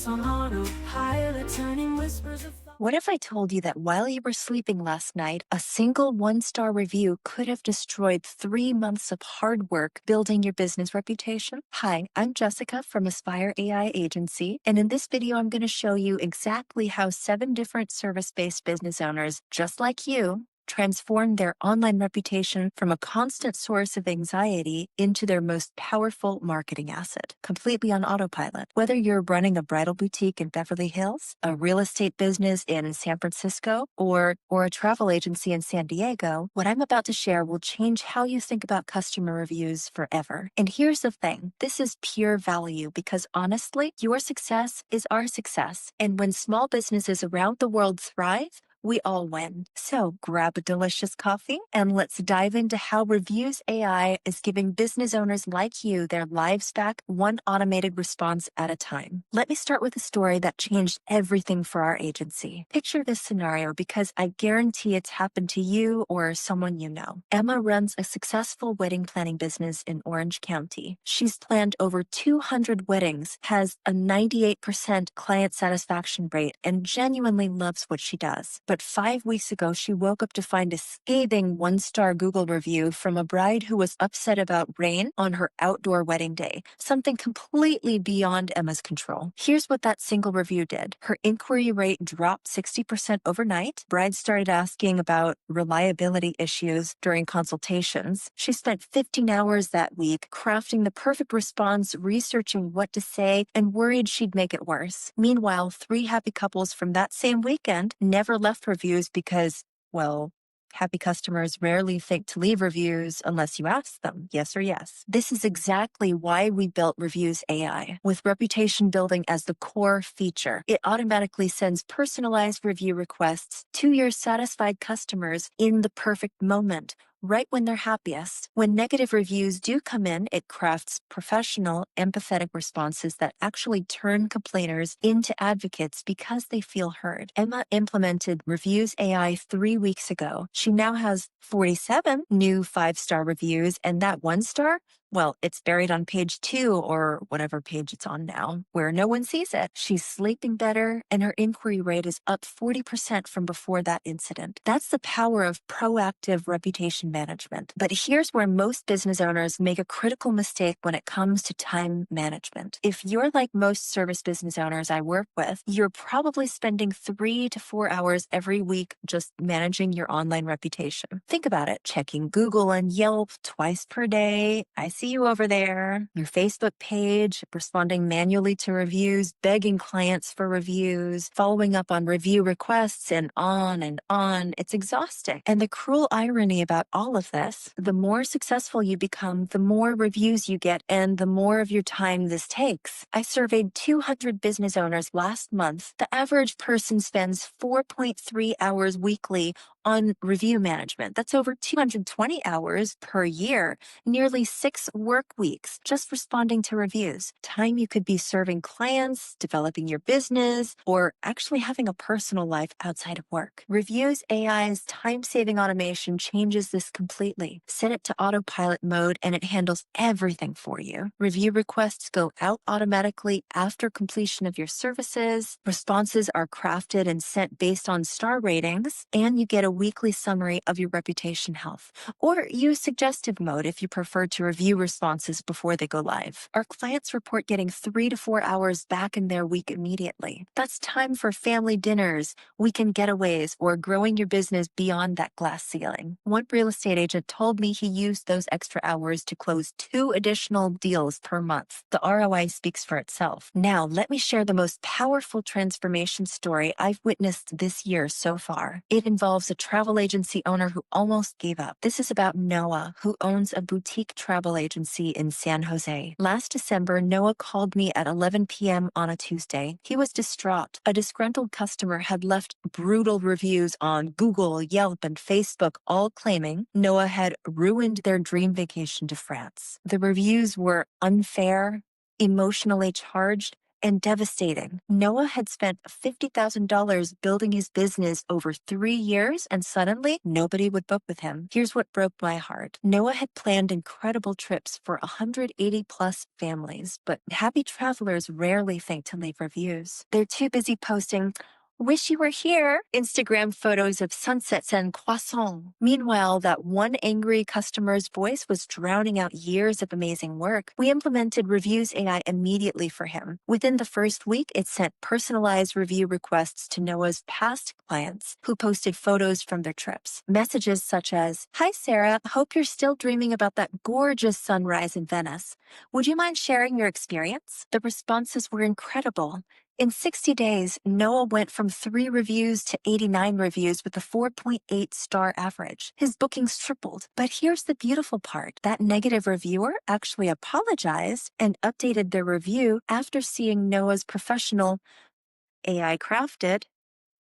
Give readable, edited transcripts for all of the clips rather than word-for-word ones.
moments on autopilot, turning whispers of thought. What if I told you that while you were sleeping last night, a single one-star review could have destroyed 3 months of hard work building your business reputation? Hi, I'm Jessica from AspireAI.Agency, and in this video, I'm going to show you exactly how 7 different service-based business owners, just like you, transformed their online reputation from a constant source of anxiety into their most powerful marketing asset, completely on autopilot. Whether you're running a bridal boutique in Beverly Hills, a real estate business in San Francisco, or a travel agency in San Diego, what I'm about to share will change how you think about customer reviews forever. And here's the thing, this is pure value because honestly, your success is our success. And when small businesses around the world thrive, we all win. So grab a delicious coffee and let's dive into how Reviews AI is giving business owners like you their lives back one automated response at a time. Let me start with a story that changed everything for our agency. Picture this scenario because I guarantee it's happened to you or someone you know. Emma runs a successful wedding planning business in Orange County. She's planned over 200 weddings, has a 98% client satisfaction rate, and genuinely loves what she does. But 5 weeks ago, she woke up to find a scathing one-star Google review from a bride who was upset about rain on her outdoor wedding day, something completely beyond Emma's control. Here's what that single review did. Her inquiry rate dropped 60% overnight. Brides started asking about reliability issues during consultations. She spent 15 hours that week crafting the perfect response, researching what to say, and worried she'd make it worse. Meanwhile, 3 happy couples from that same weekend never left reviews because, well, happy customers rarely think to leave reviews unless you ask them, yes or yes. This is exactly why we built Reviews AI. With reputation building as the core feature, it automatically sends personalized review requests to your satisfied customers in the perfect moment, right when they're happiest. When negative reviews do come in, it crafts professional, empathetic responses that actually turn complainers into advocates because they feel heard. Emma implemented Reviews AI 3 weeks ago. She now has 47 new 5-star reviews, and that 1-star, well, it's buried on page 2 or whatever page it's on now, where no one sees it. She's sleeping better, and her inquiry rate is up 40% from before that incident. That's the power of proactive reputation management. But here's where most business owners make a critical mistake when it comes to time management. If you're like most service business owners I work with, you're probably spending 3 to 4 hours every week just managing your online reputation. Think about it, checking Google and Yelp twice per day. I see you over there. Your Facebook page, responding manually to reviews, begging clients for reviews, following up on review requests, and on and on. It's exhausting. And the cruel irony about all of this, the more successful you become, the more reviews you get, and the more of your time this takes. I surveyed 200 business owners last month. The average person spends 4.3 hours weekly on review management. That's over 220 hours per year, nearly 6 work weeks just responding to reviews. Time you could be serving clients, developing your business, or actually having a personal life outside of work. Reviews AI's time-saving automation changes this completely. Set it to autopilot mode and it handles everything for you. Review requests go out automatically after completion of your services. Responses are crafted and sent based on star ratings, and you get a weekly summary of your reputation health. Or use suggestive mode if you prefer to review responses before they go live. Our clients report getting 3 to 4 hours back in their week immediately. That's time for family dinners, weekend getaways, or growing your business beyond that glass ceiling. One real estate agent told me he used those extra hours to close 2 additional deals per month. The ROI speaks for itself. Now, let me share the most powerful transformation story I've witnessed this year so far. It involves a travel agency owner who almost gave up. This is about Noah, who owns a boutique travel agency in San Jose. Last December, Noah called me at 11 p.m. on a Tuesday. He was distraught. A disgruntled customer had left brutal reviews on Google, Yelp, and Facebook, all claiming Noah had ruined their dream vacation to France. The reviews were unfair, emotionally charged, and devastating. Noah had spent $50,000 building his business over 3 years, and suddenly nobody would book with him. Here's what broke my heart. Noah had planned incredible trips for 180 plus families, but happy travelers rarely think to leave reviews. They're too busy posting, "Wish you were here," Instagram photos of sunsets and croissants. Meanwhile, that one angry customer's voice was drowning out years of amazing work. We implemented Reviews AI immediately for him. Within the first week, it sent personalized review requests to Noah's past clients who posted photos from their trips. Messages such as, "Hi Sarah, hope you're still dreaming about that gorgeous sunrise in Venice. Would you mind sharing your experience?" The responses were incredible. In 60 days, Noah went from 3 reviews to 89 reviews with a 4.8 star average. His bookings tripled. But here's the beautiful part. That negative reviewer actually apologized and updated their review after seeing Noah's professional, AI crafted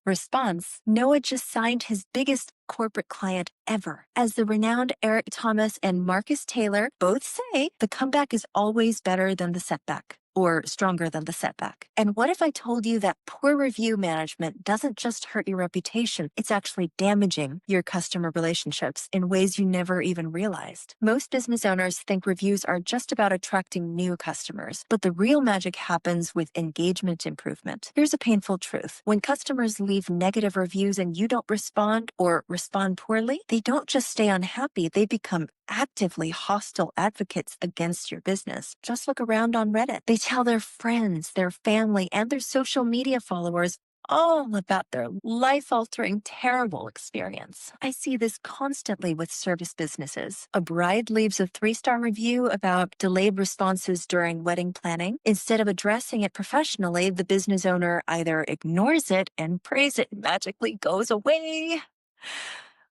response. Noah just signed his biggest corporate client ever. As the renowned Eric Thomas and Marcus Taylor both say, the comeback is always better than the setback, or stronger than the setback. And what if I told you that poor review management doesn't just hurt your reputation, it's actually damaging your customer relationships in ways you never even realized? Most business owners think reviews are just about attracting new customers, but the real magic happens with engagement improvement. Here's a painful truth. When customers leave negative reviews and you don't respond or respond poorly, they don't just stay unhappy, they become actively hostile advocates against your business. Just look around on Reddit. They tell their friends, their family, and their social media followers all about their life-altering, terrible experience. I see this constantly with service businesses. A bride leaves a 3-star review about delayed responses during wedding planning. Instead of addressing it professionally, the business owner either ignores it and prays it magically goes away,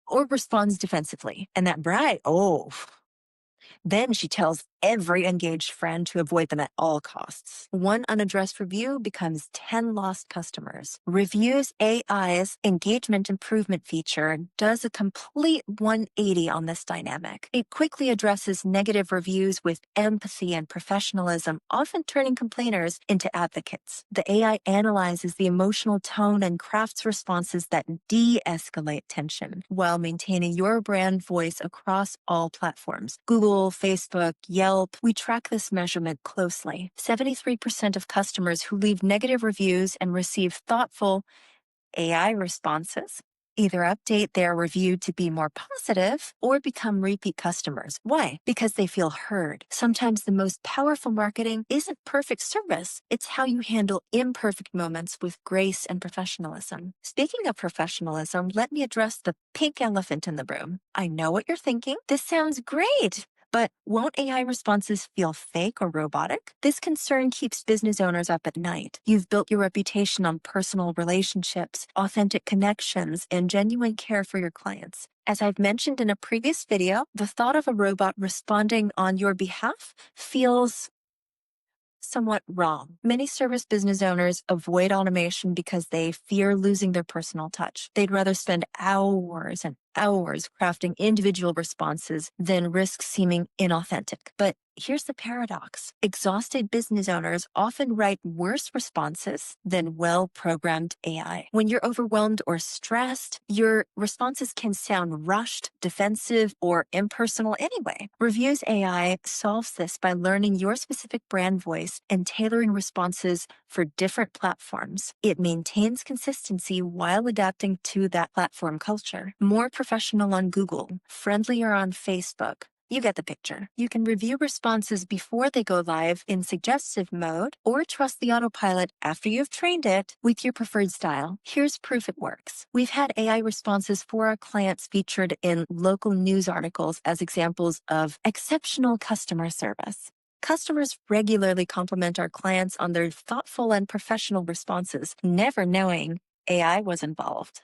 or responds defensively. And that bride, then she tells every engaged friend to avoid them at all costs. One unaddressed review becomes 10 lost customers. Reviews AI's engagement improvement feature does a complete 180 on this dynamic. It quickly addresses negative reviews with empathy and professionalism, often turning complainers into advocates. The AI analyzes the emotional tone and crafts responses that de-escalate tension while maintaining your brand voice across all platforms. Google, Facebook, Yelp. We track this measurement closely. 73% of customers who leave negative reviews and receive thoughtful AI responses either update their review to be more positive or become repeat customers. Why? Because they feel heard. Sometimes the most powerful marketing isn't perfect service. It's how you handle imperfect moments with grace and professionalism. Speaking of professionalism, let me address the pink elephant in the room. I know what you're thinking. This sounds great. But won't AI responses feel fake or robotic? This concern keeps business owners up at night. You've built your reputation on personal relationships, authentic connections, and genuine care for your clients. As I've mentioned in a previous video, the thought of a robot responding on your behalf feels somewhat wrong. Many service business owners avoid automation because they fear losing their personal touch. They'd rather spend hours and hours crafting individual responses than risk seeming inauthentic. But here's the paradox. Exhausted business owners often write worse responses than well-programmed AI. When you're overwhelmed or stressed, your responses can sound rushed, defensive, or impersonal anyway. Reviews AI solves this by learning your specific brand voice and tailoring responses for different platforms. It maintains consistency while adapting to that platform culture. More professional on Google, friendlier on Facebook. You get the picture. You can review responses before they go live in suggestive mode or trust the autopilot after you've trained it with your preferred style. Here's proof it works. We've had AI responses for our clients featured in local news articles as examples of exceptional customer service. Customers regularly compliment our clients on their thoughtful and professional responses, never knowing AI was involved.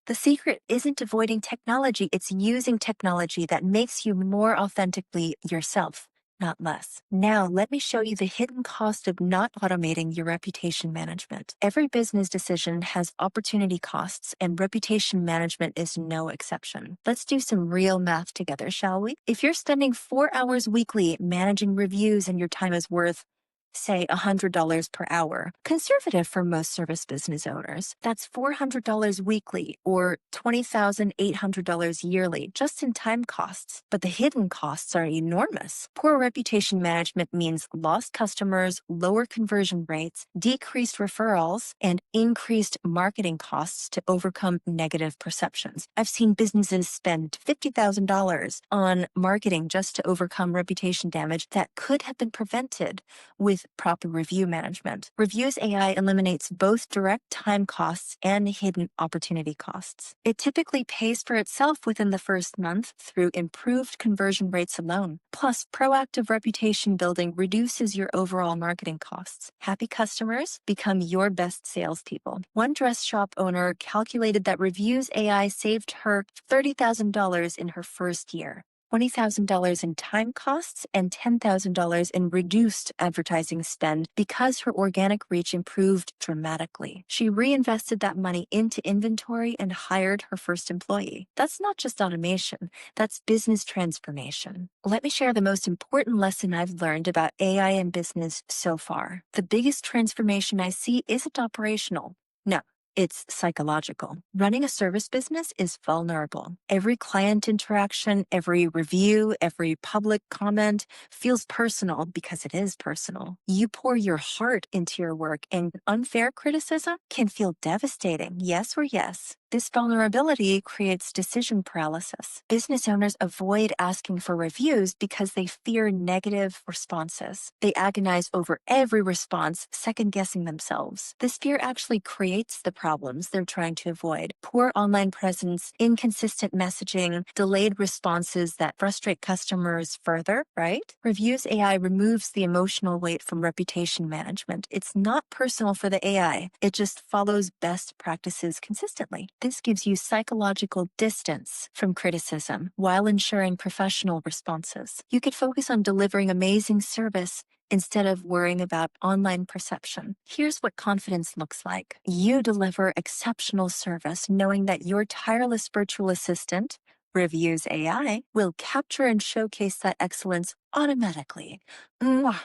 The secret isn't avoiding technology, it's using technology that makes you more authentically yourself, not less. Now, let me show you the hidden cost of not automating your reputation management. Every business decision has opportunity costs, and reputation management is no exception. Let's do some real math together, shall we? If you're spending 4 hours weekly managing reviews and your time is worth say $100 per hour. Conservative for most service business owners. That's $400 weekly or $20,800 yearly just in time costs. But the hidden costs are enormous. Poor reputation management means lost customers, lower conversion rates, decreased referrals, and increased marketing costs to overcome negative perceptions. I've seen businesses spend $50,000 on marketing just to overcome reputation damage that could have been prevented with proper review management. Reviews AI eliminates both direct time costs and hidden opportunity costs. It typically pays for itself within the first month through improved conversion rates alone. Plus, proactive reputation building reduces your overall marketing costs. Happy customers become your best salespeople. One dress shop owner calculated that Reviews AI saved her $30,000 in her first year. $20,000 in time costs and $10,000 in reduced advertising spend because her organic reach improved dramatically. She reinvested that money into inventory and hired her first employee. That's not just automation, that's business transformation. Let me share the most important lesson I've learned about AI in business so far. The biggest transformation I see isn't operational. No. It's psychological. Running a service business is vulnerable. Every client interaction, every review, every public comment feels personal because it is personal. You pour your heart into your work, and unfair criticism can feel devastating, yes or yes. This vulnerability creates decision paralysis. Business owners avoid asking for reviews because they fear negative responses. They agonize over every response, second-guessing themselves. This fear actually creates the problems they're trying to avoid. Poor online presence, inconsistent messaging, delayed responses that frustrate customers further, right? Reviews AI removes the emotional weight from reputation management. It's not personal for the AI. It just follows best practices consistently. This gives you psychological distance from criticism while ensuring professional responses. You could focus on delivering amazing service instead of worrying about online perception. Here's what confidence looks like. You deliver exceptional service knowing that your tireless virtual assistant, Reviews AI, will capture and showcase that excellence automatically. Mwah.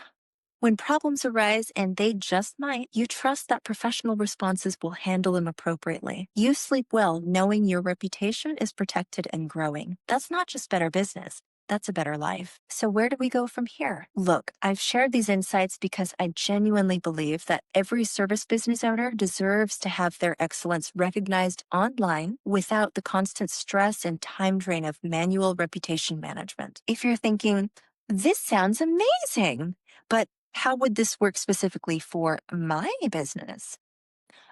When problems arise, and they just might, you trust that professional responses will handle them appropriately. You sleep well knowing your reputation is protected and growing. That's not just better business. That's a better life. So where do we go from here? Look, I've shared these insights because I genuinely believe that every service business owner deserves to have their excellence recognized online without the constant stress and time drain of manual reputation management. If you're thinking, this sounds amazing, but how would this work specifically for my business?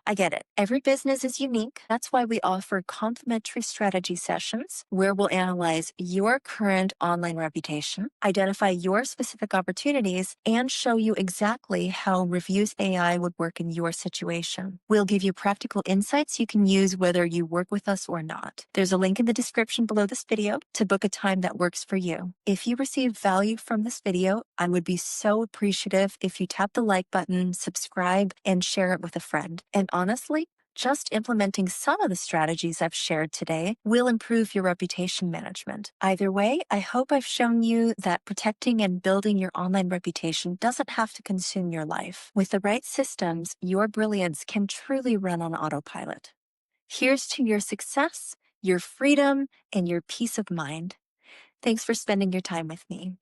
I get it. Every business is unique. That's why we offer complimentary strategy sessions where we'll analyze your current online reputation, identify your specific opportunities, and show you exactly how Reviews AI would work in your situation. We'll give you practical insights you can use whether you work with us or not. There's a link in the description below this video to book a time that works for you. If you receive value from this video, I would be so appreciative if you tap the like button, subscribe, and share it with a friend. And honestly, just implementing some of the strategies I've shared today will improve your reputation management. Either way, I hope I've shown you that protecting and building your online reputation doesn't have to consume your life. With the right systems, your brilliance can truly run on autopilot. Here's to your success, your freedom, and your peace of mind. Thanks for spending your time with me.